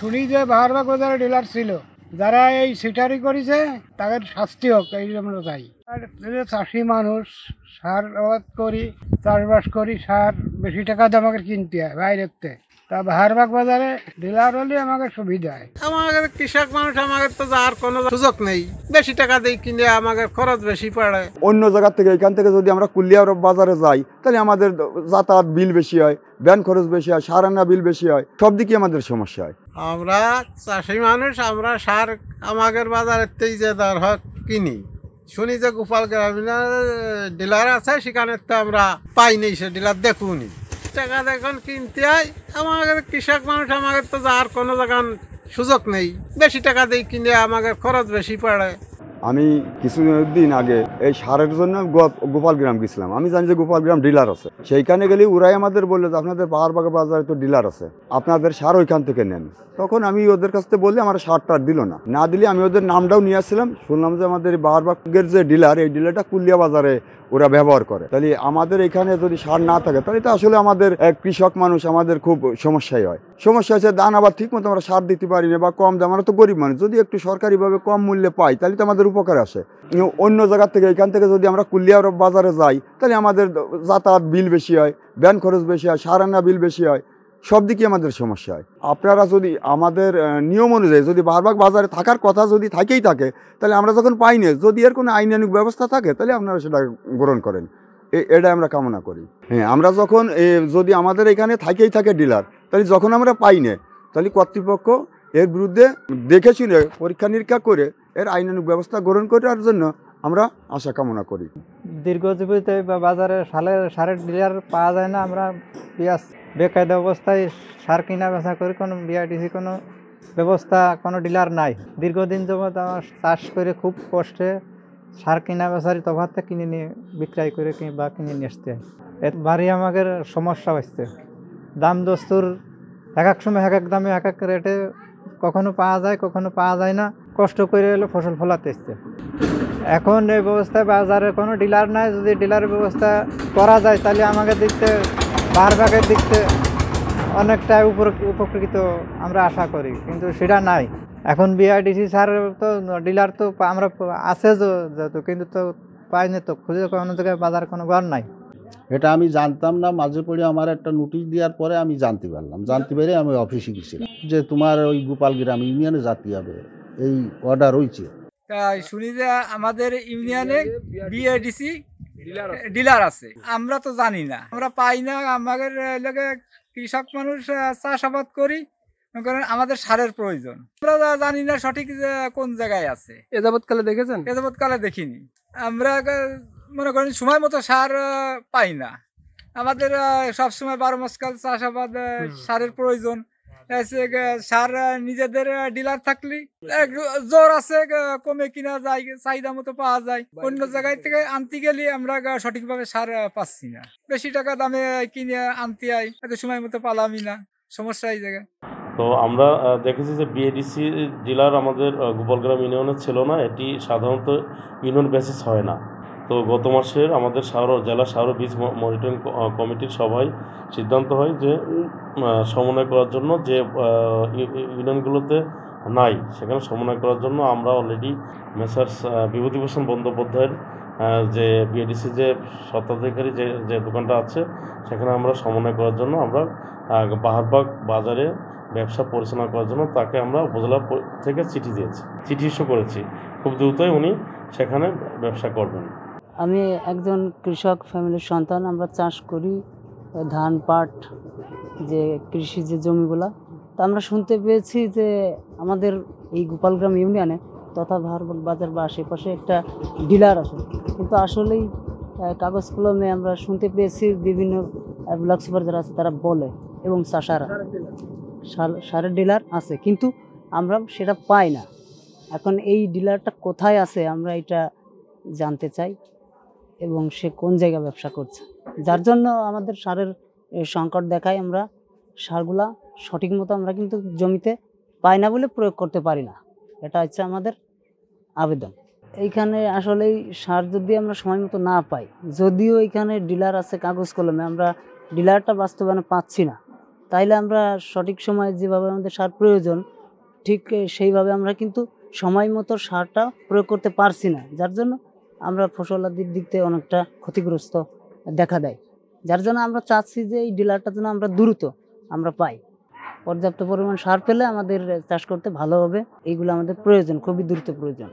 শুনি যে বাহারবাগ বাজারে ডিলার ছিল, যারা এই সিটারি করেছে তাদের শাস্তি হোক, এই আমরা চাই। আর চাষি মানুষ, সার আবাদ করি, চাষবাস করি, সার বেশি টাকা দিয়ে আমাকে কিনতে হয় বাইরের থেকে। তা বাহারবাগ বাজারে ডিলার হলে আমাকে সুবিধা হয়। আমাদের কৃষক মানুষ, আমাদের তো যাওয়ার কোনো সুযোগ নেই, বেশি টাকা দিয়ে কিনে আমাদের খরচ বেশি পড়ে। অন্য জায়গা থেকে এখান থেকে যদি আমরা কুলিয়া বাজারে যাই তাহলে আমাদের যাতায়াত বিল বেশি হয়, ভ্যান খরচ বেশি হয়, সার আনা বিল বেশি হয়, সব দিকে আমাদের সমস্যা হয়। আমরা চাষি মানুষ, আমরা সার আমাদের বাজারের থেকে যে দর হয় কিনি। শুনি যে গোপাল গ্রামীণ ডিলার আছে, সেখানে তো আমরা পাইনি, সে ডিলার দেখুনি। টাকা দেখুন কিনতে হয়, আমাদের কৃষক মানুষ, আমাদের তো যাওয়ার কোনো জায়গার সুযোগ নেই, বেশি টাকা দিয়ে কিনে আমাদের খরচ বেশি পড়ে। আমি কিছুদিন আগে এই সারের জন্য গোপাল গ্রাম গেছিলাম। আমি জানি যে গোপাল গ্রাম ডিলার আছে, সেইখানে গেলে ওরাই আমাদের বললো যে আপনাদের বাহারবাগ বাজারে তো ডিলার আছে, আপনাদের সার ওইখান থেকে নেন। তখন আমি ওদের কাছ থেকে বললে আমার সারটা দিল না দিলে আমি ওদের নামটাও নিয়ে আসছিলাম। শুনলাম যে আমাদের বাহারবাগের যে ডিলার, এই ডিলারটা কুলিয়া বাজারে ওরা ব্যবহার করে। তাহলে আমাদের এখানে যদি সার না থাকে তাহলে তো আসলে আমাদের কৃষক মানুষ আমাদের খুব সমস্যাই হয়। সমস্যা হচ্ছে দান আবার ঠিক মতো আমরা সার দিতে পারি না, বা কম দাম। আমরা তো গরিব মানুষ, যদি একটু সরকারিভাবে কম মূল্যে পাই তাহলে তো আমাদের উপকার আসে। অন্য জায়গা থেকে এখান থেকে যদি আমরা কুলিয়া বাজারে যাই তাহলে আমাদের যাতায়াত বিল বেশি হয়, ভ্যান খরচ বেশি হয়, সার আনা বিল বেশি হয়, সব দিকে আমাদের সমস্যা হয়। আপনারা যদি আমাদের নিয়ম অনুযায়ী যদি বাহারবাগ বাজারে থাকার কথা যদি থাকেই থাকে, তাহলে আমরা যখন পাই না, যদি এর কোনো আইনানুগ ব্যবস্থা থাকে তাহলে আপনারা সেটা গ্রহণ করেন, এটা আমরা কামনা করি। হ্যাঁ, আমরা যখন যদি আমাদের এখানে থাকেই থাকে ডিলার, তাহলে যখন আমরা পাই না, তাহলে কর্তৃপক্ষ এর বিরুদ্ধে দেখে শুনে পরীক্ষা নিরীক্ষা করে এর আইনানুগ ব্যবস্থা গ্রহণ করার জন্য আমরা আশা কামনা করি। দীর্ঘজীবীতে বাজারে সারের ডিলার পাওয়া যায় না। আমরা পেঁয়াজ বেকায়দা অবস্থায় সার কিনা বেচা করি, কোনো বিআরটিসি কোনো ব্যবস্থা, কোনো ডিলার নাই। দীর্ঘদিন যাবৎ আমার চাষ করে খুব কষ্টে সার কিনা বেচারি তফাতে কিনে নিয়ে বিক্রয় করে বা কিনে নিয়ে আসতে হয়। এর বাড়ি আমাদের সমস্যা হচ্ছে। দাম দস্তুর এক এক সময় এক এক দামে এক এক রেটে কখনো পাওয়া যায়, কখনো পাওয়া যায় না। কষ্ট করে এলো ফসল ফলাতে এসছে। এখন এই ব্যবস্থায় বাজারে কোনো ডিলার নাই। যদি ডিলারের ব্যবস্থা করা যায় তাহলে আমাদের দিকতে বাহারবাগের দিকতে অনেকটাই উপকৃত আমরা আশা করি, কিন্তু সেটা নাই। এখন বিআরটিসি সার তো ডিলার তো আমরা আছে যেহেতু, কিন্তু তো পাইনি, তো খুঁজে কোনো জায়গায় বাজার কোনো ঘর নাই। এটা আমি জানতাম না, মাঝে পড়ে আমার একটা নোটিশ দেওয়ার পরে আমি জানতে পারলাম। জানতে পেরে আমি অফিসে গেছিলাম যে তোমার ওই গোপাল গ্রাম ইউনিয়নে যেতে হবে, এই অর্ডার হয়েছে। তাই শুনি যে আমাদের ইউনিয়নে বিএডিসি ডিলার আছে, আমরা তো জানি না, আমরা পাই না। আমাদের এলাকায় কৃষক মানুষ চাষাবাদ করি, আমাদের সারের প্রয়োজন, আমরা জানি না সঠিক কোন জায়গায় আছে। এ যাবৎকালে দেখেছেন? এ যাবৎকালে দেখিনি। আমরা মনে করেন সময় মতো সার পাই না। আমাদের সবসময় 12 মাসকাল চাষাবাদ, সারের প্রয়োজন। সার নিজেদের ডিলার থাকলে জোর আছে, কমে কিনা যায়, চাহিদা মতো পাওয়া যায়। অন্য জায়গায় থেকে আনতে গেলে আমরা সঠিকভাবে সার পাচ্ছি না, বেশি টাকা দামে কিনে আনতে হয়, এত সময় মতো পালামই না, সমস্যা এই জায়গায়। তো আমরা দেখেছি যে বিএডিসি ডিলার আমাদের গোপালগ্রাম ইউনিয়নে ছিল না। এটি সাধারণত ইউনিয়ন বেসিস হয় না। তো গত মাসের আমাদের জেলা সার বীজ মনিটরিং কমিটির সভায় সিদ্ধান্ত হয় যে সমন্বয় করার জন্য যে ইউনিয়নগুলোতে নাই, সেখানে সমন্বয় করার জন্য আমরা অলরেডি মেসার্স বিভূতিভূষণ বন্দ্যোপাধ্যায়ের যে বিএডিসি যে স্বত্বাধিকারী যে দোকানটা আছে, সেখানে আমরা সমন্বয় করার জন্য আমরা বাহারবাগ বাজারে ব্যবসা পরিচালনা করার জন্য তাকে আমরা উপজেলা থেকে চিঠি দিয়েছি, চিঠি ইস্যু করেছি। খুব দ্রুতই উনি সেখানে ব্যবসা করবেন। আমি একজন কৃষক ফ্যামিলির সন্তান। আমরা চাষ করি ধান, পাট, যে কৃষি যে জমিগুলা। তা আমরা শুনতে পেয়েছি যে আমাদের এই গোপালগ্রাম ইউনিয়নে তথা বাহারবাগ বাজার বা আশেপাশে একটা ডিলার আছে, কিন্তু আসলেই কাগজ কলমে আমরা শুনতে পেয়েছি বিভিন্ন ব্লক সুপার যারা আছে তারা বলে, এবং চাষারা সারের ডিলার আছে, কিন্তু আমরা সেটা পাই না। এখন এই ডিলারটা কোথায় আছে আমরা এটা জানতে চাই, এবং সে কোন জায়গায় ব্যবসা করছে, যার জন্য আমাদের সারের সংকট দেখায়। আমরা সারগুলা সঠিক মতো আমরা কিন্তু জমিতে পাই না বলে প্রয়োগ করতে পারি না, এটা হচ্ছে আমাদের আবেদন। এইখানে আসলেই সার যদি আমরা সময় মতো না পাই, যদিও এখানে ডিলার আছে কাগজ কলমে, আমরা ডিলারটা বাস্তবায়নে পাচ্ছি না। তাইলে আমরা সঠিক সময়ে যেভাবে আমাদের সার প্রয়োজন ঠিক সেইভাবে আমরা কিন্তু সময় মতো সারটা প্রয়োগ করতে পারছি না, যার জন্য আমরা ফসলাদির দিক থেকে অনেকটা ক্ষতিগ্রস্ত দেখা দেয়। যার জন্য আমরা চাচ্ছি যে এই ডিলারটা যেন আমরা দ্রুত আমরা পাই, পর্যাপ্ত পরিমাণ সার পেলে আমাদের চাষ করতে ভালো হবে। এইগুলো আমাদের প্রয়োজন, খুবই দ্রুত প্রয়োজন।